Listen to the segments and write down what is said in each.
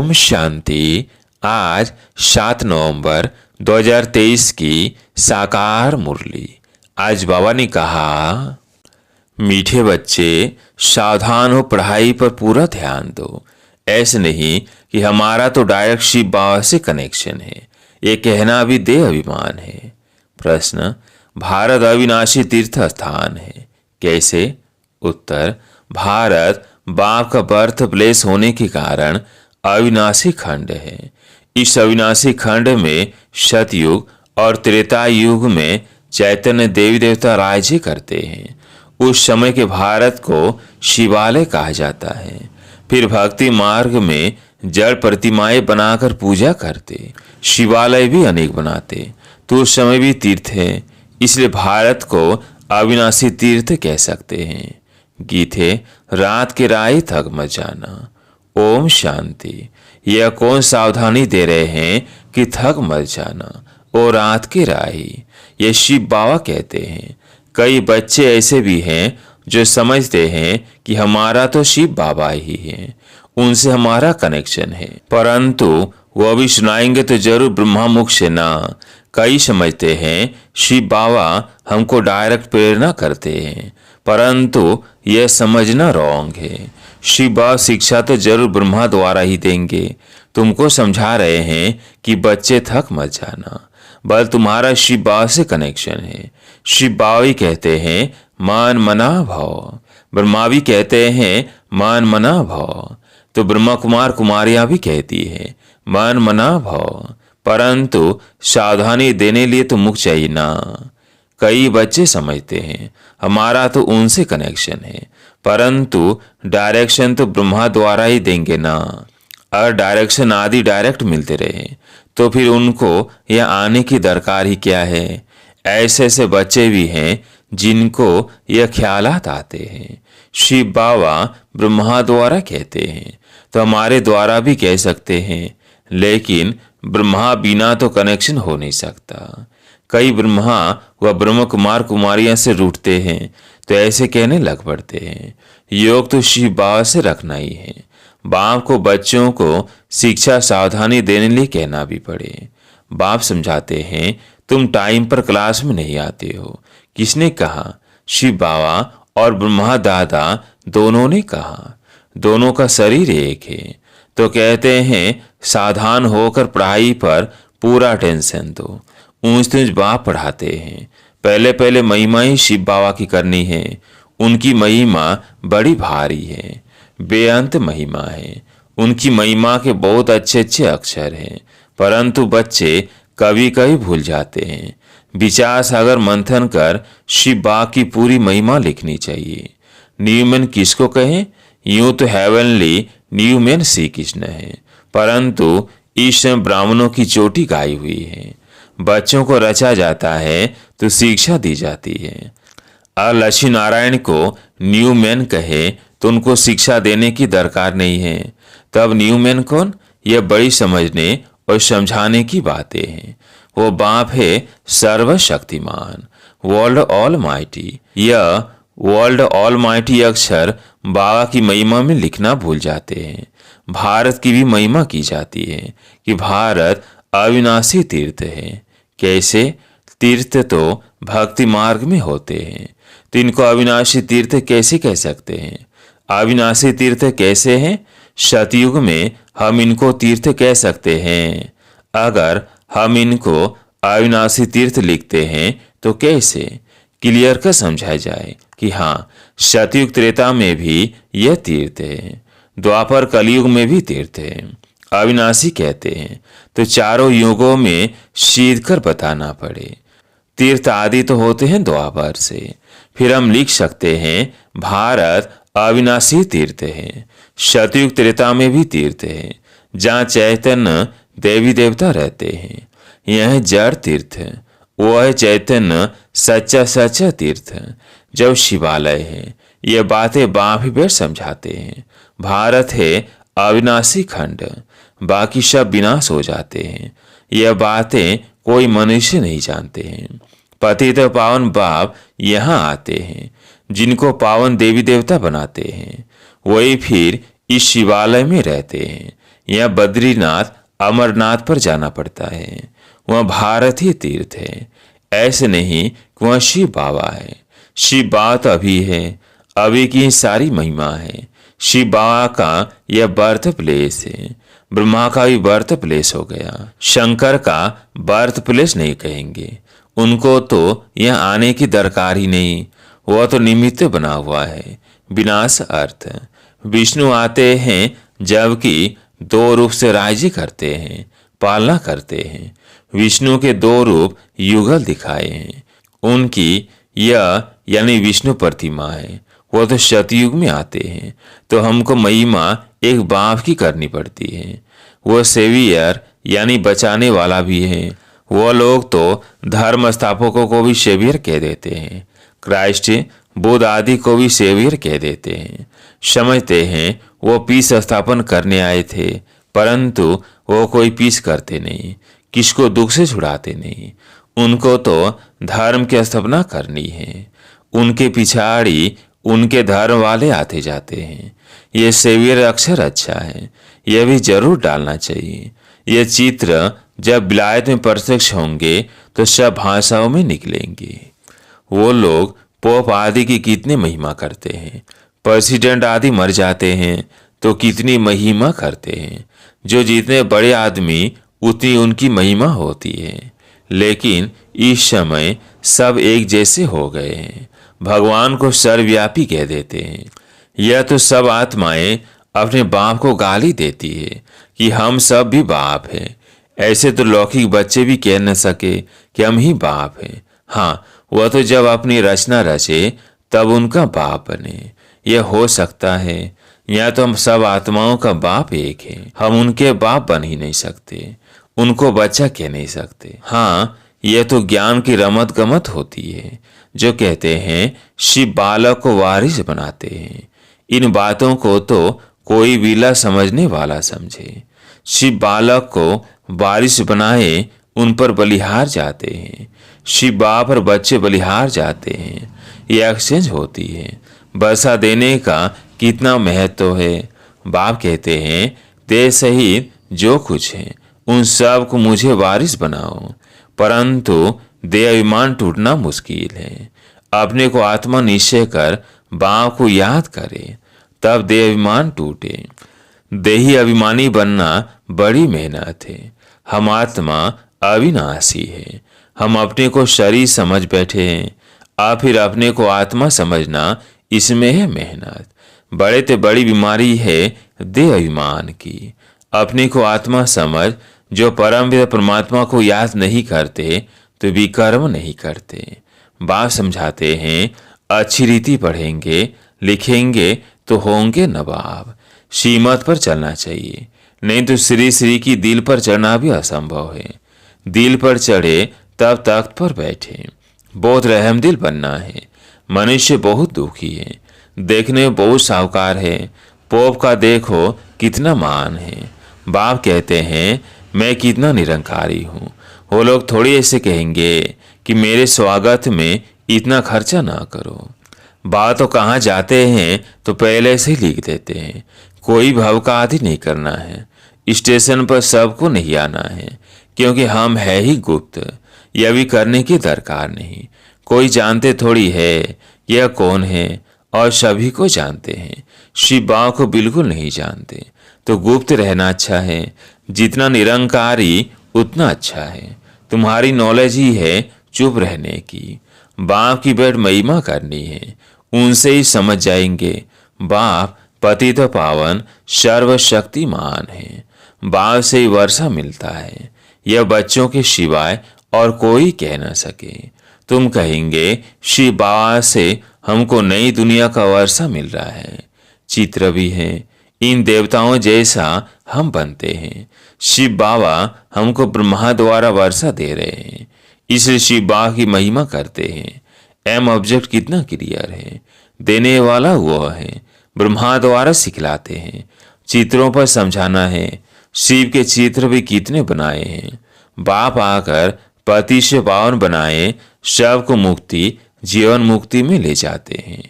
ओम शांति। आज 7 नवंबर 2023 की साकार मुरली। आज बाबा ने कहा, मीठे बच्चे सावधान हो, पढ़ाई पर पूरा ध्यान दो। ऐसे नहीं कि हमारा तो डायरेक्ट शिव बाबा से कनेक्शन है, ये कहना भी देह अभिमान है। प्रश्न, भारत अविनाशी तीर्थ स्थान है, कैसे? उत्तर, भारत बाप का बर्थ प्लेस होने के कारण अविनाशी खंड है। इस अविनाशी खंड में सतयुग और त्रेता युग में चैतन्य देवी देवता राज्य करते हैं। उस समय के भारत को शिवालय कहा जाता है। फिर भक्ति मार्ग में जड़ प्रतिमाएं बनाकर पूजा करते, शिवालय भी अनेक बनाते, तो उस समय भी तीर्थ है, इसलिए भारत को अविनाशी तीर्थ कह सकते हैं। गीत है, रात के राही थक मत जाना। ओम शांति। यह कौन सावधानी दे रहे हैं कि थक मत जाना ओ रात के राही, ये शिव बाबा कहते हैं। कई बच्चे ऐसे भी हैं जो समझते हैं कि हमारा तो शिव बाबा ही है, उनसे हमारा कनेक्शन है, परंतु वह भी सुनाएंगे तो जरूर ब्रह्मा मुख से ना। कई समझते हैं शिव बाबा हमको डायरेक्ट प्रेरणा करते हैं, परंतु यह समझना रॉन्ग है। शिव बाबा शिक्षा तो जरूर ब्रह्मा द्वारा ही देंगे। तुमको समझा रहे हैं कि बच्चे थक मत जाना, बल तुम्हारा शिव बाबा से कनेक्शन है। शिव बाबा ही कहते हैं मान मना भाव, ब्रह्मा भी कहते हैं मान मना भाव, तो ब्रह्मा कुमार कुमारियां भी कहती है मान मना भाव, परंतु सावधानी देने लिए तो मुख चाहिए ना। कई बच्चे समझते हैं हमारा तो उनसे कनेक्शन है, परंतु डायरेक्शन तो ब्रह्मा द्वारा ही देंगे ना। अगर डायरेक्शन आदि डायरेक्ट मिलते रहे तो फिर उनको यह आने की दरकार ही क्या है। ऐसे ऐसे बच्चे भी हैं जिनको यह ख्यालात आते हैं शिव बाबा ब्रह्मा द्वारा कहते हैं, तो हमारे द्वारा भी कह सकते हैं, लेकिन ब्रह्मा बिना तो कनेक्शन हो नहीं सकता। कई ब्रह्मा व ब्रह्म कुमार कुमारियां से रूठते हैं तो ऐसे कहने लग पड़ते हैं योग तो शिव बाबा से रखना ही है। बाप को बच्चों को शिक्षा सावधानी देने लिए कहना भी पड़े। बाप समझाते हैं तुम टाइम पर क्लास में नहीं आते हो। किसने कहा? शिव बाबा और ब्रह्मा दादा दोनों ने कहा। दोनों का शरीर एक है, तो कहते हैं सावधान होकर पढ़ाई पर पूरा टेंशन दो। ऊंच ऊंच बाप पढ़ाते हैं, पहले पहले महिमा ही शिव बाबा की करनी है। उनकी महिमा बड़ी भारी है, बेअंत महिमा है। उनकी महिमा के बहुत अच्छे अच्छे अक्षर हैं, परंतु बच्चे कभी कभी भूल जाते हैं। विचार सागर मंथन कर शिव बाबा की पूरी महिमा लिखनी चाहिए। न्यूमैन किसको कहें? यूं तो हेवनली न्यूमैन श्री कृष्ण है, परंतु इस समय ब्राह्मणों की चोटी गाई हुई है। बच्चों को रचा जाता है तो शिक्षा दी जाती है। अगर लक्ष्मी नारायण को न्यूमैन कहे तो उनको शिक्षा देने की दरकार नहीं है। तब न्यूमैन कौन? यह बड़ी समझने और समझाने की बातें हैं। वो बाप है सर्वशक्तिमान, वर्ल्ड ऑल माइटी। यह वर्ल्ड ऑल माइटी अक्षर बाबा की महिमा में लिखना भूल जाते हैं। भारत की भी महिमा की जाती है कि भारत अविनाशी तीर्थ है। कैसे? तीर्थ तो भक्ति मार्ग में होते हैं, तो इनको अविनाशी तीर्थ कैसे कह सकते हैं? अविनाशी तीर्थ कैसे हैं? सतयुग में हम इनको तीर्थ कह सकते हैं। अगर हम इनको अविनाशी तीर्थ लिखते हैं तो कैसे? क्लियर कर समझाया जाए कि हाँ, सतयुग त्रेता में भी यह तीर्थ है, द्वापर कलयुग में भी तीर्थ है। अविनाशी कहते हैं तो चारों युगों में सीध कर बताना पड़े। तीर्थ आदि तो होते हैं द्वापर से, फिर हम लिख सकते हैं भारत अविनाशी तीर्थ है। सतयुग त्रेता में भी तीर्थ है, जहाँ चैतन्य देवी देवता रहते हैं। यह जड़ तीर्थ, वो है चैतन्य सच्चा सच्चा तीर्थ, जब शिवालय है। ये बातें बाप ही बैठ समझाते हैं। भारत है अविनाशी खंड, बाकी सब विनाश हो जाते हैं। यह बातें कोई मनुष्य नहीं जानते हैं। पतित पावन बाप यहाँ आते हैं, जिनको पावन देवी देवता बनाते हैं, वही फिर इस शिवालय में रहते हैं। या बद्रीनाथ अमरनाथ पर जाना पड़ता है। वह भारत ही तीर्थ है, ऐसे नहीं कि वह शिव बाबा है। शिव बाबा तो अभी है, अभी की सारी महिमा है। शिव बाबा का यह बर्थ प्लेस है। ब्रह्मा का भी बर्थ प्लेस हो गया, शंकर का बर्थ प्लेस नहीं कहेंगे। उनको तो यह आने की दरकार ही नहीं, वह तो निमित्त बना हुआ है, विनाश अर्थ। विष्णु आते हैं जबकि दो रूप से राज्य करते हैं, पालना करते हैं। विष्णु के दो रूप युगल दिखाए हैं। उनकी यह यानी विष्णु प्रतिमा है, वो तो सतयुग में आते हैं, तो हमको महिमा एक बाप की करनी पड़ती है। वो सेवियर यानी बचाने वाला भी है। वो लोग तो धर्म स्थापकों को भी सेवियर कह देते हैं, क्राइस्ट बुद्ध आदि को भी सेवियर कह देते हैं। समझते हैं वो पीस स्थापन करने आए थे, परंतु वो कोई पीस करते नहीं, किसको दुख से छुड़ाते नहीं। उनको तो धर्म की स्थापना करनी है। उनके पिछाड़ी उनके धर्म वाले आते जाते हैं। ये सेवियर अक्षर अच्छा है, यह भी जरूर डालना चाहिए। ये चित्र जब विलायत में प्रत्यक्ष होंगे तो सब भाषाओं में निकलेंगे। वो लोग पोप आदि की कितनी महिमा करते हैं, प्रेसिडेंट आदि मर जाते हैं तो कितनी महिमा करते हैं। जो जितने बड़े आदमी उतनी उनकी महिमा होती है। लेकिन इस समय सब एक जैसे हो गए हैं, भगवान को सर्वव्यापी कह देते हैं। यह तो सब आत्माएं अपने बाप को गाली देती है कि हम सब भी बाप हैं। ऐसे तो लौकिक बच्चे भी कह न सके कि हम ही बाप हैं। हाँ, वह तो जब अपनी रचना रचे तब उनका बाप बने। यह हो सकता है, या तो हम सब आत्माओं का बाप एक है, हम उनके बाप बन ही नहीं सकते, उनको बच्चा कह नहीं सकते। हाँ, यह तो ज्ञान की रमत गमत होती है, जो कहते हैं शिव बालक को वारिस बनाते हैं। इन बातों को तो कोई विला समझने वाला समझे। शिव बालक को वारिस बनाए, उन पर बलिहार जाते हैं। शिव बाप पर बच्चे बलिहार जाते हैं। यह एक्सचेंज होती है। वर्षा देने का कितना महत्व है। बाप कहते हैं दे सहित जो कुछ है उन सब को मुझे वारिस बनाओ, परंतु दे अभिमान टूटना मुश्किल है। अपने को आत्मा निश्चय कर बाप को याद करे, तब दे अभिमान टूटे। देही अभिमानी बनना बड़ी मेहनत है। हम आत्मा अविनाशी है। हम अपने को शरीर समझ बैठे हैं, और फिर अपने को आत्मा समझना, इसमें है मेहनत। बड़े ते बड़ी बीमारी है दे अभिमान की। अपने को आत्मा समझ, जो परम पिता परमात्मा को याद नहीं करते तो विकर्म नहीं करते। बाप समझाते हैं अच्छी रीति पढ़ेंगे लिखेंगे तो होंगे नवाब। श्रीमत पर चलना चाहिए, नहीं तो श्री श्री की दिल पर चढ़ना भी असंभव है। दिल पर चढ़े तब तख्त पर बैठे। बहुत रहमदिल बनना है। मनुष्य बहुत दुखी है, देखने में बहुत साहूकार है। पोप का देखो कितना मान है। बाप कहते हैं मैं कितना निरंकारी हूँ। वो लोग थोड़ी ऐसे कहेंगे कि मेरे स्वागत में इतना खर्चा ना करो। बात तो कहाँ जाते हैं तो पहले से ही लिख देते हैं, कोई भाव का आदि नहीं करना है। स्टेशन पर सबको नहीं आना है, क्योंकि हम है ही गुप्त। यह भी करने की दरकार नहीं। कोई जानते थोड़ी है यह कौन है, और सभी को जानते हैं। शिव बाबा को बिल्कुल नहीं जानते, तो गुप्त रहना अच्छा है। जितना निरंकारी उतना अच्छा है। तुम्हारी नॉलेज ही है चुप रहने की। बाप की बैठ महिमा करनी है, उनसे ही समझ जाएंगे। बाप पतित पावन सर्वशक्तिमान है। बाप से ही वर्षा मिलता है, यह बच्चों के सिवाय और कोई कह न सके। तुम कहेंगे शिव बाबा से हमको नई दुनिया का वर्षा मिल रहा है। चित्र भी है, इन देवताओं जैसा हम बनते हैं। शिव बाबा हमको ब्रह्मा द्वारा वर्षा दे रहे हैं, इसलिए शिव बाबा की महिमा करते हैं। एम ऑब्जेक्ट कितना क्लियर है, देने वाला वो है। ब्रह्मा द्वारा सिखलाते हैं, चित्रों पर समझाना है। शिव के चित्र भी कितने बनाए हैं। बाप आकर पति से पावन बनाए, सबको मुक्ति जीवन मुक्ति में ले जाते हैं।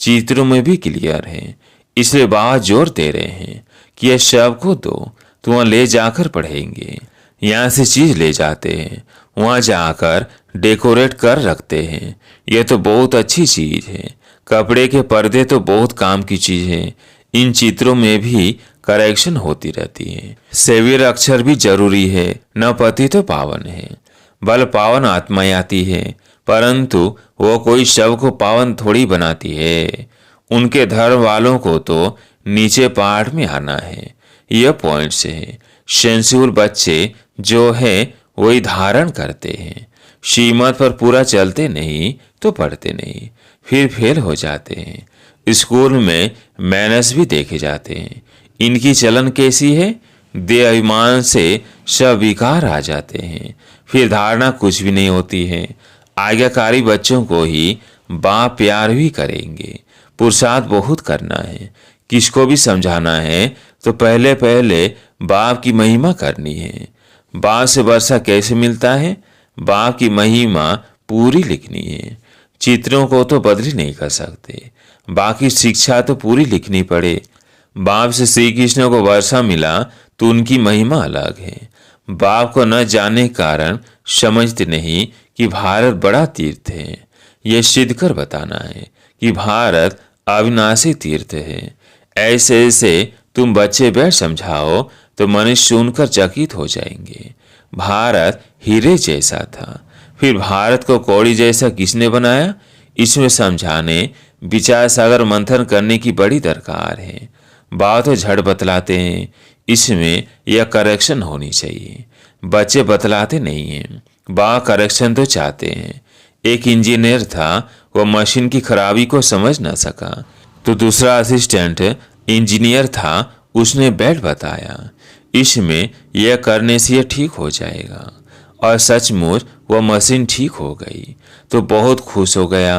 चित्रों में भी क्लियर है, इसलिए बाबा जोर दे रहे हैं कि यह सबको दो, तो वहाँ ले जाकर पढ़ेंगे। यहाँ से चीज ले जाते हैं, वहाँ जाकर डेकोरेट कर रखते हैं। यह तो बहुत अच्छी चीज है। कपड़े के पर्दे तो बहुत काम की चीज है। इन चित्रों में भी करेक्शन होती रहती है। सेवियर अक्षर भी जरूरी है। न पति तो पावन है, बल पावन आत्माएं आती है, परंतु वो कोई शव को पावन थोड़ी बनाती है। उनके धर्म वालों को तो नीचे पहाड़ में आना है। यह पॉइंट से है। सेंसिबल बच्चे जो है वही धारण करते हैं। श्रीमत पर पूरा चलते नहीं तो पढ़ते नहीं, फिर फेल हो जाते हैं। स्कूल में मैनर्स भी देखे जाते हैं। इनकी चलन कैसी है? देह अभिमान से सविकार आ जाते हैं, फिर धारणा कुछ भी नहीं होती है। आज्ञाकारी बच्चों को ही बाप प्यार भी करेंगे। पुरुषार्थ बहुत करना है। किसको भी समझाना है तो पहले पहले बाप की महिमा करनी है। बाप से वर्षा कैसे मिलता है? बाप की महिमा पूरी लिखनी है। चित्रों को तो बदली नहीं कर सकते, बाकी शिक्षा तो पूरी लिखनी पड़े। बाप से श्री कृष्ण को वर्षा मिला तो उनकी महिमा अलग है। बाप को न जाने कारण समझते नहीं कि भारत बड़ा तीर्थ है। यह सिद्ध कर बताना है कि भारत अविनाशी तीर्थ है। ऐसे ऐसे तुम बच्चे बैठ समझाओ तो मनुष्य सुनकर चकित हो जाएंगे। भारत हीरे जैसा था, फिर भारत को कौड़ी जैसा किसने बनाया? इसमें समझाने विचार सागर मंथन करने की बड़ी दरकार है। बात तो झड़ बतलाते हैं, इसमें यह करेक्शन होनी चाहिए। बच्चे बतलाते नहीं हैं, बा करेक्शन तो चाहते हैं। एक इंजीनियर था, वह मशीन की खराबी को समझ न सका, तो दूसरा असिस्टेंट इंजीनियर था, उसने बेल्ट बताया, इसमें यह करने से यह ठीक हो जाएगा। और सचमुच वह मशीन ठीक हो गई तो बहुत खुश हो गया।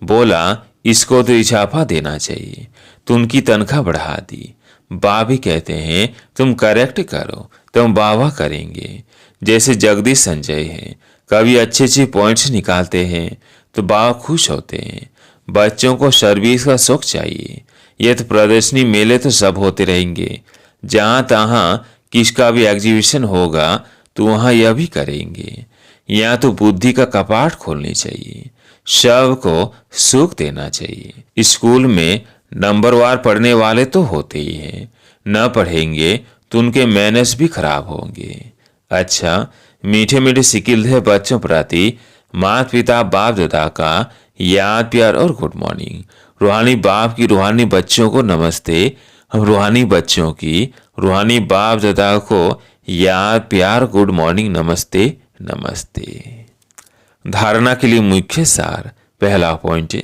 बोला इसको तो इजाफा देना चाहिए, तो उनकी तनख्वाह बढ़ा दी। बा भी कहते हैं तुम करेक्ट करो तो हम वाह करेंगे। जैसे जगदीश संजय हैं, कभी अच्छे अच्छे पॉइंट्स निकालते हैं तो बा खुश होते हैं। बच्चों को सर्विस का शौक चाहिए। यह तो प्रदर्शनी मेले तो सब होते रहेंगे। जहाँ तहाँ किसका भी एग्जीबिशन होगा तो वहाँ यह भी करेंगे। यहाँ तो बुद्धि का कपाट खोलनी चाहिए, सबको सुख देना चाहिए। स्कूल में नंबरवार पढ़ने वाले तो होते ही हैं, न पढ़ेंगे तो उनके मैनर्स भी खराब होंगे। अच्छा, मीठे मीठे सिकिल बच्चों प्रति माता पिता बाप दादा का याद प्यार और गुड मॉर्निंग। रूहानी बाप की रूहानी बच्चों को नमस्ते। हम रूहानी बच्चों की रूहानी बाप दादा को याद प्यार गुड मॉर्निंग नमस्ते नमस्ते। धारणा के लिए मुख्य सार। पहला पॉइंट,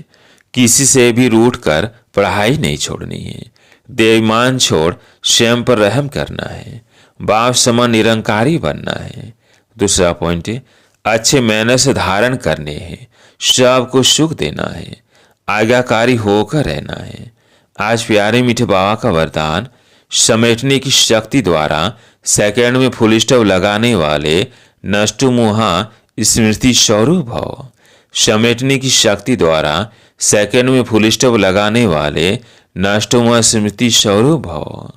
किसी से भी रूठ कर पढ़ाई नहीं छोड़नी है। देवमान छोड़ स्वयं पर रहम करना है। बाप समान निरंकारी बनना है। दूसरा पॉइंट, अच्छे मैनर से धारण करने हैं, सबको सुख देना है, आज्ञाकारी होकर रहना है। आज प्यारे मीठे बाबा का वरदान, समेटने की शक्ति द्वारा सेकंड में फुल स्टॉप लगाने वाले नष्टु मुहा स्मृति स्वरूप भव। समेटने की शक्ति द्वारा सेकंड में फुल स्टॉप लगाने वाले नष्टु मुहा स्मृति स्वरूप भव।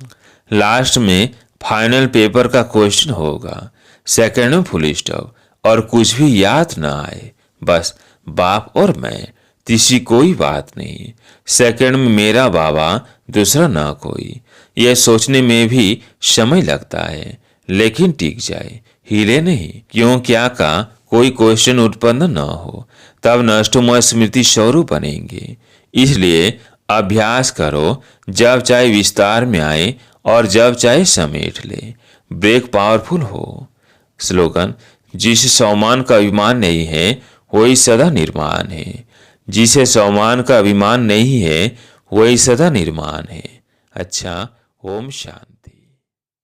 लास्ट में फाइनल पेपर का क्वेश्चन होगा, सेकंड में फुल स्टॉप और कुछ भी याद ना आए, बस बाप और मैं, तीसरी कोई बात नहीं। सेकंड में मेरा बाबा, दूसरा ना कोई। यह सोचने में भी समय लगता है, लेकिन टिक जाए, हिले नहीं। क्यों क्या का कोई क्वेश्चन उत्पन्न न हो, तब नष्टोमय स्मृति स्वरूप बनेंगे। इसलिए अभ्यास करो, जब चाहे विस्तार में आए और जब चाहे समेट ले। ब्रेक पावरफुल हो। स्लोगन, जिसे सम्मान का अभिमान नहीं है वही सदा निर्माण है। जिसे सम्मान का अभिमान नहीं है वही सदा निर्माण है। अच्छा, ओम शांति।